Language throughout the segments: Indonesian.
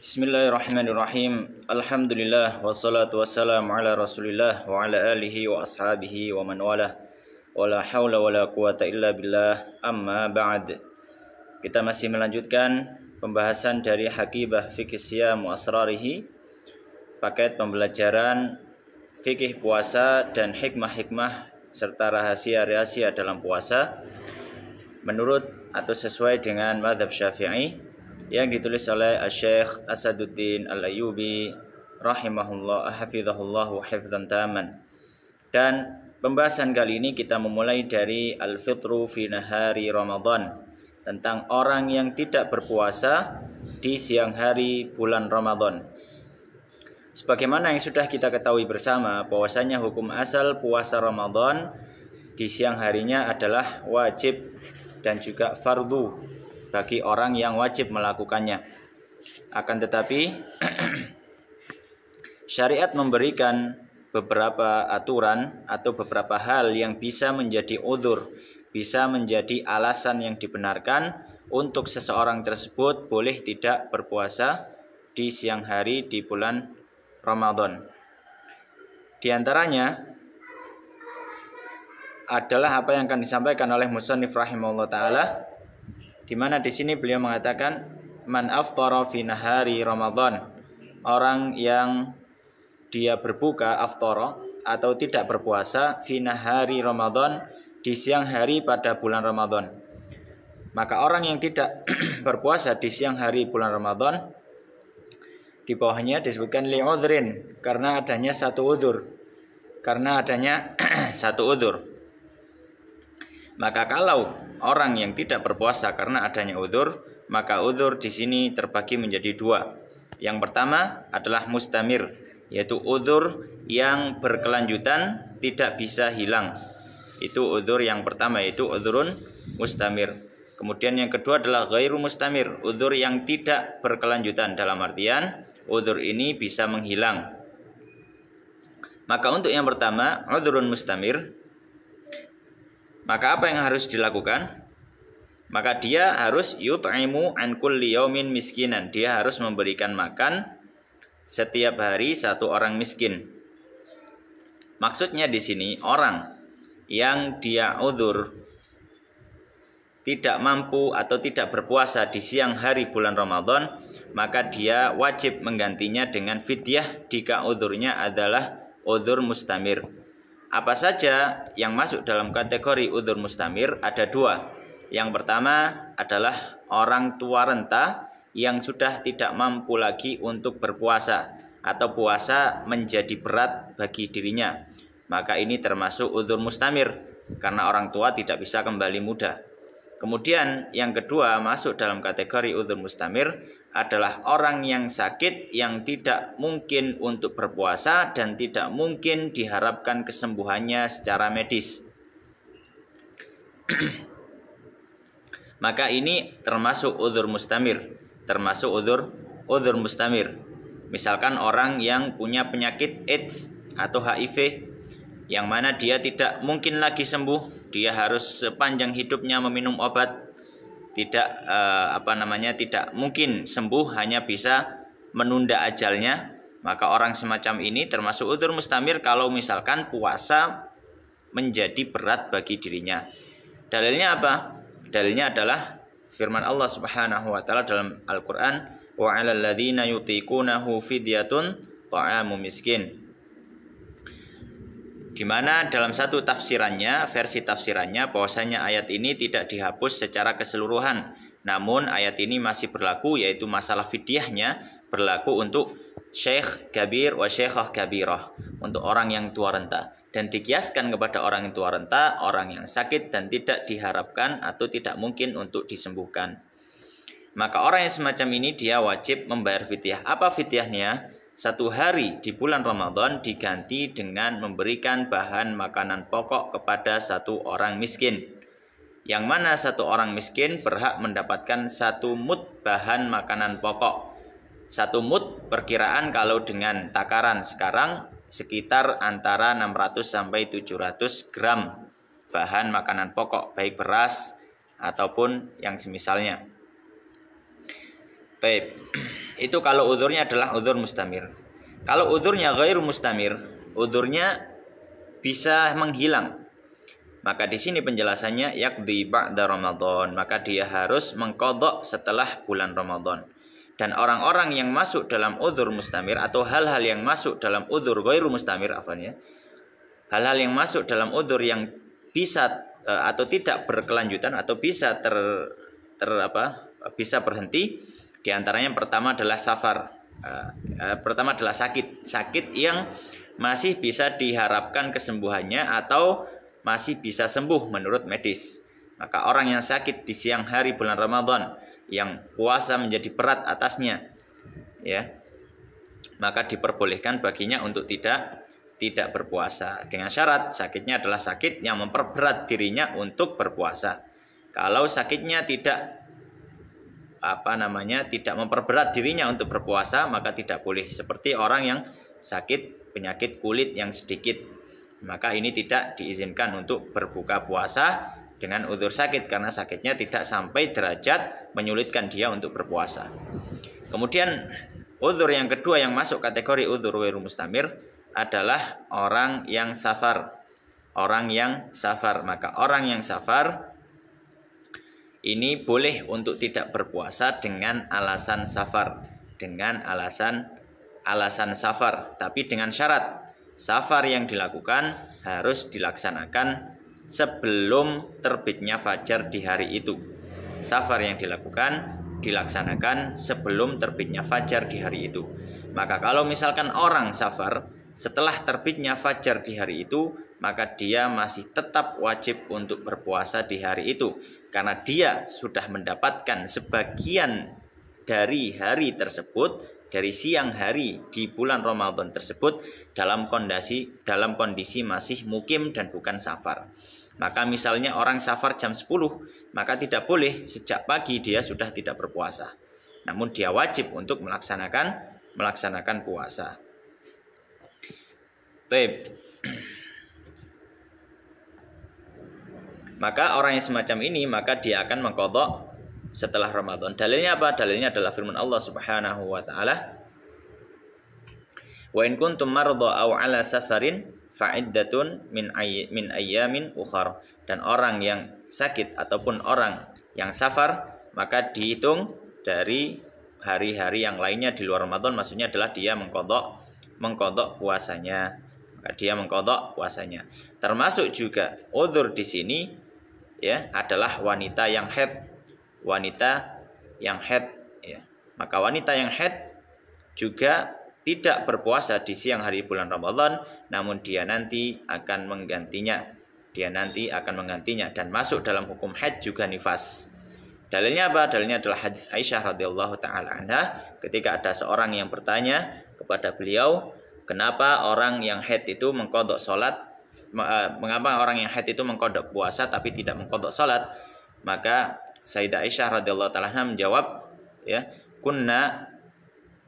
Bismillahirrahmanirrahim. Alhamdulillah wassalatu wassalamu ala Rasulillah wa ala alihi wa ashabihi wa man walah. Wala haula wala quwata illa billah. Amma ba'd. Kita masih melanjutkan pembahasan dari Haqibah Fiqh Siyam wa Asrarihi, paket pembelajaran fikih puasa dan hikmah-hikmah serta rahasia-rahasia dalam puasa menurut atau sesuai dengan mazhab Syafi'i, yang ditulis oleh Syekh Asaduddin Al-Ayyubi rahimahullah hafizahullah wa hifdzan taman. Dan pembahasan kali ini kita memulai dari al-fitru fi nahari Ramadan, tentang orang yang tidak berpuasa di siang hari bulan Ramadan. Sebagaimana yang sudah kita ketahui bersama, bahwasanya hukum asal puasa Ramadan di siang harinya adalah wajib dan juga fardu bagi orang yang wajib melakukannya. Akan tetapi syariat memberikan beberapa aturan atau beberapa hal yang bisa menjadi udzur, bisa menjadi alasan yang dibenarkan untuk seseorang tersebut boleh tidak berpuasa di siang hari di bulan Ramadan. Di antaranya adalah apa yang akan disampaikan oleh musannif rahimahullah taala, di mana di sini beliau mengatakan man aftara fi nahari Ramadan, orang yang dia berbuka aftara atau tidak berpuasa fi nahari Ramadan di siang hari pada bulan Ramadan. Maka orang yang tidak berpuasa di siang hari bulan Ramadan, di bawahnya disebutkan li'udhrin, karena adanya satu udzur. Karena adanya satu udzur. Maka kalau orang yang tidak berpuasa karena adanya udzur, maka udzur di sini terbagi menjadi dua. Yang pertama adalah mustamir, yaitu udzur yang berkelanjutan, tidak bisa hilang. Itu udzur yang pertama, yaitu udzurun mustamir. Kemudian yang kedua adalah ghairu mustamir, udzur yang tidak berkelanjutan, dalam artian udzur ini bisa menghilang. Maka untuk yang pertama, udzurun mustamir, maka apa yang harus dilakukan? Maka dia harus yut'imu an kulli yaumin miskinan. Dia harus memberikan makan setiap hari satu orang miskin. Maksudnya di sini orang yang dia udzur tidak mampu atau tidak berpuasa di siang hari bulan Ramadan, maka dia wajib menggantinya dengan fidyah jika udzurnya adalah udzur mustamir. Apa saja yang masuk dalam kategori udzur mustamir? Ada dua. Yang pertama adalah orang tua renta yang sudah tidak mampu lagi untuk berpuasa, atau puasa menjadi berat bagi dirinya. Maka ini termasuk udzur mustamir, karena orang tua tidak bisa kembali muda. Kemudian yang kedua masuk dalam kategori udzur mustamir adalah orang yang sakit, yang tidak mungkin untuk berpuasa dan tidak mungkin diharapkan kesembuhannya secara medis. Maka ini termasuk udzur mustamir, termasuk udzur mustamir. Misalkan orang yang punya penyakit AIDS atau HIV, yang mana dia tidak mungkin lagi sembuh, dia harus sepanjang hidupnya meminum obat, tidak tidak mungkin sembuh, hanya bisa menunda ajalnya. Maka orang semacam ini termasuk udzur mustamir kalau misalkan puasa menjadi berat bagi dirinya. Dalilnya apa? Dalilnya adalah firman Allah Subhanahu wa taala dalam Al-Qur'an, wa 'alal ladzina yutiqunahu fidyatun ta'amu miskin. Di mana dalam satu tafsirannya, versi tafsirannya, bahwasanya ayat ini tidak dihapus secara keseluruhan. Namun ayat ini masih berlaku, yaitu masalah fidyahnya berlaku untuk syekh kabir wa syekhah kabirah, untuk orang yang tua renta. Dan dikiaskan kepada orang yang tua renta, orang yang sakit dan tidak diharapkan atau tidak mungkin untuk disembuhkan. Maka orang yang semacam ini dia wajib membayar fidyah. Apa fidyahnya? Satu hari di bulan Ramadan diganti dengan memberikan bahan makanan pokok kepada satu orang miskin, yang mana satu orang miskin berhak mendapatkan satu mud bahan makanan pokok. Satu mud perkiraan kalau dengan takaran sekarang sekitar antara 600 sampai 700 gram bahan makanan pokok, baik beras ataupun yang semisalnya. Baik. Itu kalau uzurnya adalah uzur mustamir. Kalau uzurnya ghairu mustamir, uzurnya bisa menghilang. Maka di sini penjelasannya yaqdi ba'da Ramadan, maka dia harus mengqadha setelah bulan Ramadan. Dan orang-orang yang masuk dalam uzur mustamir atau hal-hal yang masuk dalam uzur ghairu mustamir hal-hal yang masuk dalam uzur yang bisa atau tidak berkelanjutan atau bisa bisa berhenti, di antaranya yang pertama adalah safar. Pertama adalah sakit yang masih bisa diharapkan kesembuhannya atau masih bisa sembuh menurut medis. Maka orang yang sakit di siang hari bulan Ramadan yang puasa menjadi berat atasnya, ya, maka diperbolehkan baginya untuk tidak berpuasa dengan syarat sakitnya adalah sakit yang memperberat dirinya untuk berpuasa. Kalau sakitnya tidak memperberat dirinya untuk berpuasa, maka tidak boleh. Seperti orang yang sakit penyakit kulit yang sedikit, maka ini tidak diizinkan untuk berbuka puasa dengan uzur sakit, karena sakitnya tidak sampai derajat menyulitkan dia untuk berpuasa. Kemudian uzur yang kedua yang masuk kategori uzur ghairu mustamir adalah orang yang safar. Maka orang yang safar ini boleh untuk tidak berpuasa dengan alasan safar, tapi dengan syarat safar yang dilakukan harus dilaksanakan sebelum terbitnya fajar di hari itu. Safar yang dilaksanakan sebelum terbitnya fajar di hari itu. Maka kalau misalkan orang safar setelah terbitnya fajar di hari itu, maka dia masih tetap wajib untuk berpuasa di hari itu, karena dia sudah mendapatkan sebagian dari hari tersebut, dari siang hari di bulan Ramadan tersebut dalam kondisi masih mukim dan bukan safar. Maka misalnya orang safar jam 10, maka tidak boleh sejak pagi dia sudah tidak berpuasa. Namun dia wajib untuk melaksanakan puasa. Baik. Maka orang yang semacam ini, maka dia akan mengqadha setelah Ramadan. Dalilnya apa? Dalilnya adalah firman Allah Subhanahu wa taala, "Wa in kuntum marda aw 'ala safarin fa'iddatun min ayyamin ukhar." Dan orang yang sakit ataupun orang yang safar, maka dihitung dari hari-hari yang lainnya di luar Ramadan, maksudnya adalah dia mengqadha puasanya. Maka dia mengqadha puasanya. Termasuk juga uzur di sini, ya, adalah wanita yang haid. Ya. Maka wanita yang haid juga tidak berpuasa di siang hari bulan Ramadan, namun dia nanti akan menggantinya. Dan masuk dalam hukum haid juga nifas. Dalilnya apa? Dalilnya adalah hadis Aisyah radhiyallahu taala anha, ketika ada seorang yang bertanya kepada beliau, kenapa orang yang haid itu mengqadha salat, mengapa orang yang haid itu mengqadha puasa tapi tidak mengqadha salat? Maka Sayyidah Aisyah radhiyallahu taala anha menjawab, ya, kunna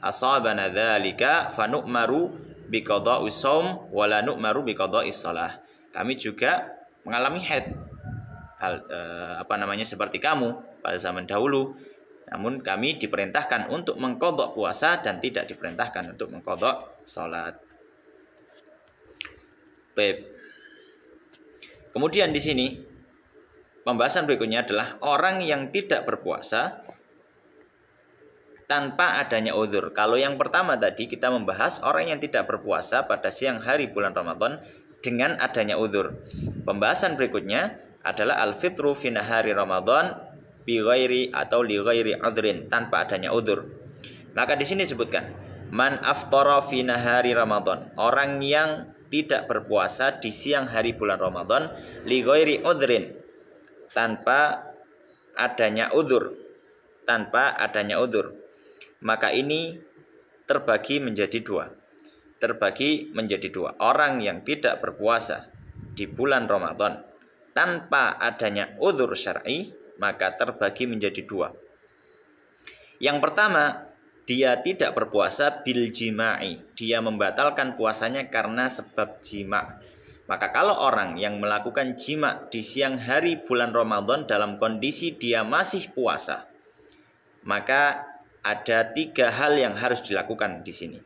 asabana dzalika fanu'maru biqada'is shaum wa la nu'maru biqada'is shalah. Kami juga mengalami haid seperti kamu pada zaman dahulu, namun kami diperintahkan untuk mengqadha puasa dan tidak diperintahkan untuk mengqadha salat. Baik. Kemudian di sini pembahasan berikutnya adalah orang yang tidak berpuasa tanpa adanya uzur. Kalau yang pertama tadi kita membahas orang yang tidak berpuasa pada siang hari bulan Ramadan dengan adanya uzur. Pembahasan berikutnya adalah al-fitru fi nahari Ramadan bi ghairi atau li ghairi udhrin, tanpa adanya uzur. Maka di sini disebutkan man aftara fi nahari Ramadan, orang yang tidak berpuasa di siang hari bulan Ramadan li ghairi udhrin, tanpa adanya uzur. Maka ini terbagi menjadi dua. Orang yang tidak berpuasa di bulan Ramadan tanpa adanya uzur syar'i, maka terbagi menjadi dua. Yang pertama, dia tidak berpuasa bil jima'i, dia membatalkan puasanya karena sebab jima'. Maka kalau orang yang melakukan jima' di siang hari bulan Ramadan dalam kondisi dia masih puasa, maka ada 3 hal yang harus dilakukan di sini.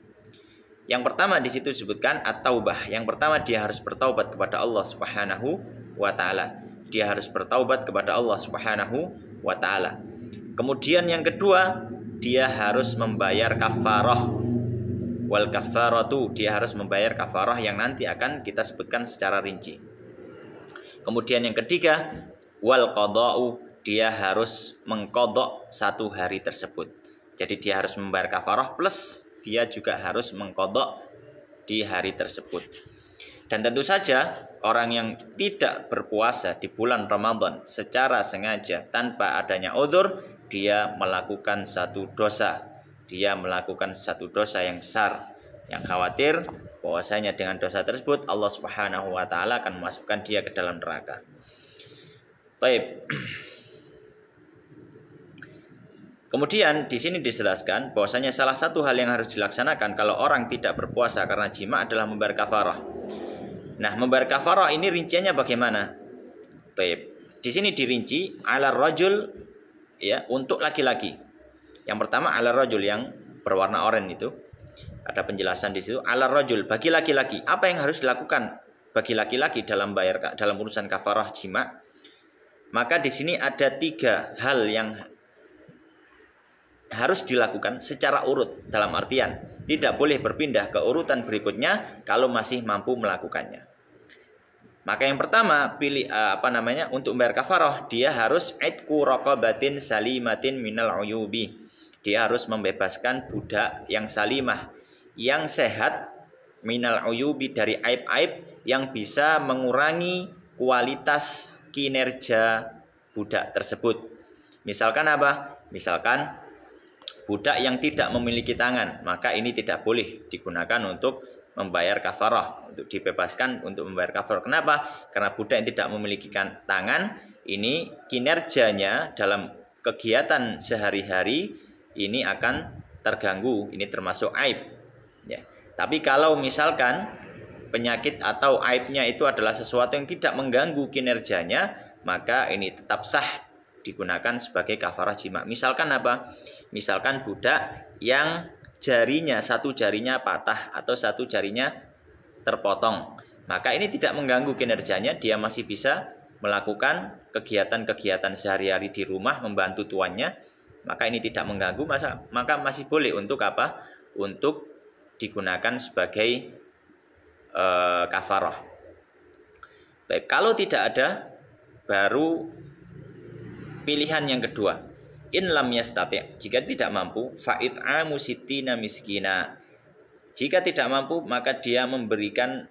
Yang pertama di situ disebutkan at-taubah. Yang pertama dia harus bertaubat kepada Allah Subhanahu wa taala. Dia harus bertaubat kepada Allah Subhanahu wa taala. Kemudian yang kedua, dia harus membayar kafarah. Wal kafaratu, dia harus membayar kafarah yang nanti akan kita sebutkan secara rinci. Kemudian yang ketiga, wal qada'u, dia harus mengqadha 1 hari tersebut. Jadi dia harus membayar kafarah plus dia juga harus mengqadha di hari tersebut. Dan tentu saja orang yang tidak berpuasa di bulan Ramadan secara sengaja tanpa adanya udzur, dia melakukan satu dosa. Dia melakukan satu dosa yang besar, yang khawatir bahwasanya dengan dosa tersebut Allah Subhanahu wa taala akan memasukkan dia ke dalam neraka. Baik. Kemudian di sini dijelaskan bahwasanya salah satu hal yang harus dilaksanakan kalau orang tidak berpuasa karena jima adalah membayar kafarah. Nah, membayar kafarah ini rinciannya bagaimana? Baik. Di sini dirinci ala rajul, ya, untuk laki-laki. Yang pertama ala rajul yang berwarna oranye itu. Ada penjelasan di situ ala rajul bagi laki-laki. Apa yang harus dilakukan bagi laki-laki dalam urusan kafarah jima? Maka di sini ada 3 hal yang harus dilakukan secara urut, dalam artian tidak boleh berpindah ke urutan berikutnya kalau masih mampu melakukannya. Maka yang pertama untuk membayar kafarah, dia harus itqu raqabatin salimatin minal uyubi. Dia harus membebaskan budak yang salimah, yang sehat, minal uyubi, dari aib-aib yang bisa mengurangi kualitas kinerja budak tersebut. Misalkan apa? Misalkan budak yang tidak memiliki tangan, maka ini tidak boleh digunakan untuk membayar kafarah, untuk dibebaskan untuk membayar kafarah. Kenapa? Karena budak yang tidak memiliki tangan, ini kinerjanya dalam kegiatan sehari-hari ini akan terganggu, ini termasuk aib. Ya. Tapi kalau misalkan penyakit atau aibnya itu adalah sesuatu yang tidak mengganggu kinerjanya, maka ini tetap sah digunakan sebagai kafarah jima. Misalkan apa? Misalkan budak yang satu jarinya patah atau satu jarinya terpotong, maka ini tidak mengganggu kinerjanya, dia masih bisa melakukan kegiatan-kegiatan sehari-hari di rumah, membantu tuannya, maka ini tidak mengganggu, maka masih boleh untuk apa? Untuk digunakan sebagai kafarah. Baik, kalau tidak ada, baru pilihan yang kedua, in lam yastati', jika tidak mampu, fa it'amu sittina miskina. Jika tidak mampu, maka dia memberikan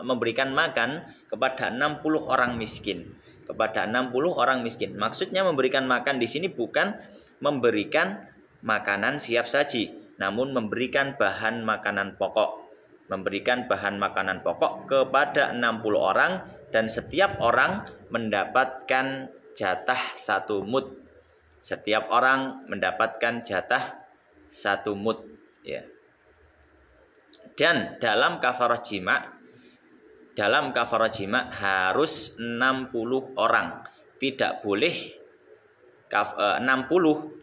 memberikan makan kepada 60 orang miskin. Kepada 60 orang miskin. Maksudnya memberikan makan di sini bukan memberikan makanan siap saji, namun memberikan bahan makanan pokok. Memberikan bahan makanan pokok kepada 60 orang, dan setiap orang mendapatkan jatah 1 mud. Setiap orang mendapatkan jatah 1 mud, ya. Dan dalam kafarah jima harus 60 orang. Tidak boleh 60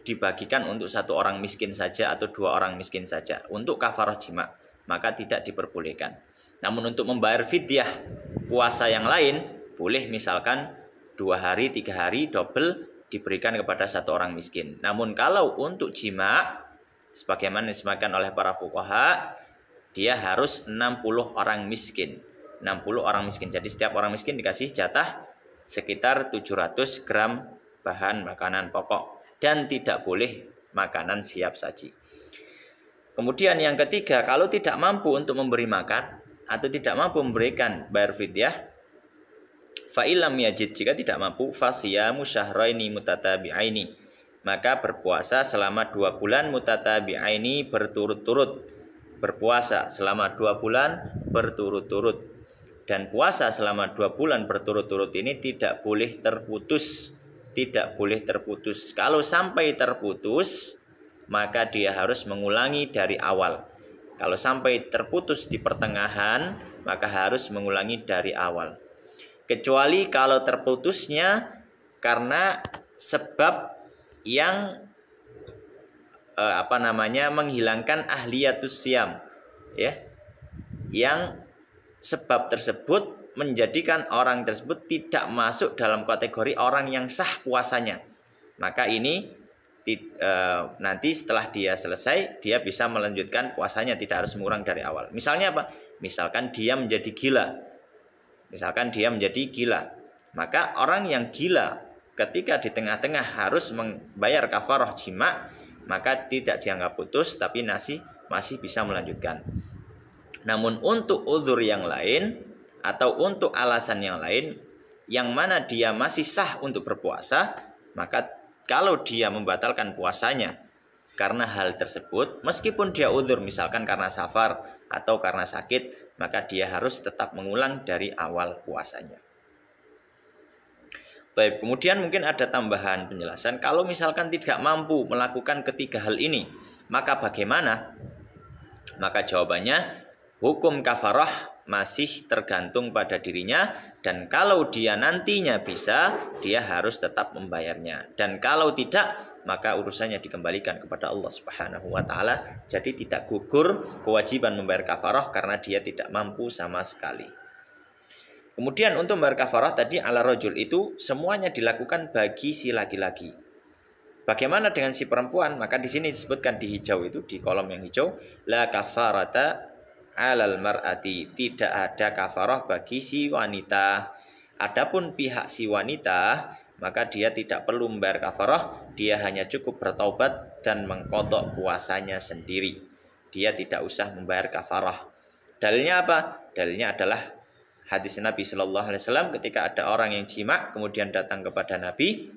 dibagikan untuk 1 orang miskin saja atau 2 orang miskin saja. Untuk kafarah jima maka tidak diperbolehkan. Namun untuk membayar fidyah puasa yang lain boleh, misalkan 2 hari, 3 hari double diberikan kepada 1 orang miskin. Namun kalau untuk jima, sebagaimana disebutkan oleh para fuqaha, dia harus 60 orang miskin. 60 orang miskin. Jadi setiap orang miskin dikasih jatah sekitar 700 gram bahan makanan pokok. Dan tidak boleh makanan siap saji. Kemudian yang ketiga, kalau tidak mampu untuk memberi makan atau tidak mampu memberikan bayar fidyah, fa illam yajid, jika tidak mampu, fasiyamu syahraini mutatabi'aini, maka berpuasa selama 2 bulan mutatabi'aini berturut-turut. Berpuasa selama 2 bulan berturut-turut. Dan puasa selama 2 bulan berturut-turut ini tidak boleh terputus. Tidak boleh terputus. Kalau sampai terputus, maka dia harus mengulangi dari awal. Kalau sampai terputus di pertengahan, maka harus mengulangi dari awal. Kecuali kalau terputusnya karena sebab yang menghilangkan ahliyatus siam, ya, yang sebab tersebut menjadikan orang tersebut tidak masuk dalam kategori orang yang sah puasanya. Maka ini nanti setelah dia selesai, dia bisa melanjutkan puasanya, tidak harus mengurang dari awal. Misalnya apa? Misalkan dia menjadi gila. Maka orang yang gila ketika di tengah-tengah harus membayar kafarah jima, maka tidak dianggap putus, tapi masih bisa melanjutkan. Namun untuk uzur yang lain atau untuk alasan yang lain, yang mana dia masih sah untuk berpuasa, maka kalau dia membatalkan puasanya karena hal tersebut, meskipun dia uzur misalkan karena safar atau karena sakit, maka dia harus tetap mengulang dari awal puasanya. Baik, kemudian mungkin ada tambahan penjelasan. Kalau misalkan tidak mampu melakukan ketiga hal ini, maka bagaimana? Maka jawabannya, hukum kafarah masih tergantung pada dirinya. Dan kalau dia nantinya bisa, dia harus tetap membayarnya. Dan kalau tidak, maka urusannya dikembalikan kepada Allah Subhanahu wa Ta'ala. Jadi tidak gugur kewajiban membayar kafarah karena dia tidak mampu sama sekali. Kemudian untuk membayar kafarah tadi ala rajul itu semuanya dilakukan bagi si laki-laki. Bagaimana dengan si perempuan? Maka di sini disebutkan di hijau itu, di kolom yang hijau, la kafarata alal mar'ati, tidak ada kafarah bagi si wanita. Adapun pihak si wanita, maka dia tidak perlu membayar kafarah, dia hanya cukup bertaubat dan mengqadha puasanya sendiri. Dia tidak usah membayar kafarah. Dalilnya apa? Dalilnya adalah hadis Nabi Shallallahu Alaihi Wasallam ketika ada orang yang jima kemudian datang kepada Nabi,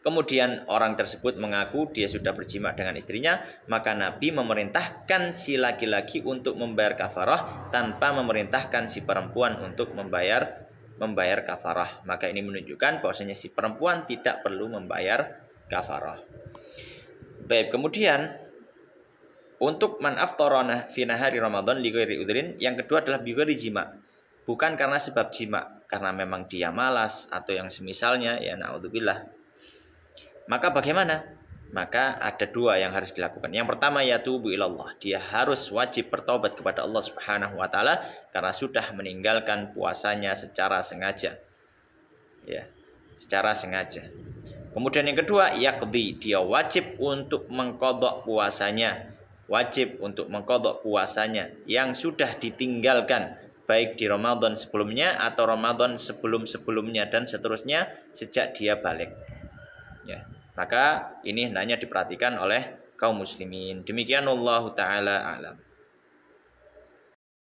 kemudian orang tersebut mengaku dia sudah berjima dengan istrinya, maka Nabi memerintahkan si laki-laki untuk membayar kafarah tanpa memerintahkan si perempuan untuk membayar kafarah. Maka ini menunjukkan bahwasanya si perempuan tidak perlu membayar kafarah. Baik, kemudian untuk man aftara fi nahari Ramadan li ghairi udhrin, yang kedua adalah bi ghairi jima. Bukan karena sebab jima, karena memang dia malas atau yang semisalnya, ya naudzubillah. Maka bagaimana? Maka ada dua yang harus dilakukan. Yang pertama, yatubu ilallah. Dia harus wajib bertobat kepada Allah Subhanahu wa Ta'ala karena sudah meninggalkan puasanya secara sengaja. Ya, secara sengaja. Kemudian yang kedua, yaqdi. Dia wajib untuk mengqadha puasanya. Wajib untuk mengqadha puasanya yang sudah ditinggalkan, baik di Ramadan sebelumnya atau Ramadan sebelum-sebelumnya dan seterusnya sejak dia balik. Ya, maka ini hendaknya diperhatikan oleh kaum muslimin. Demikian Allah Ta'ala a'lam.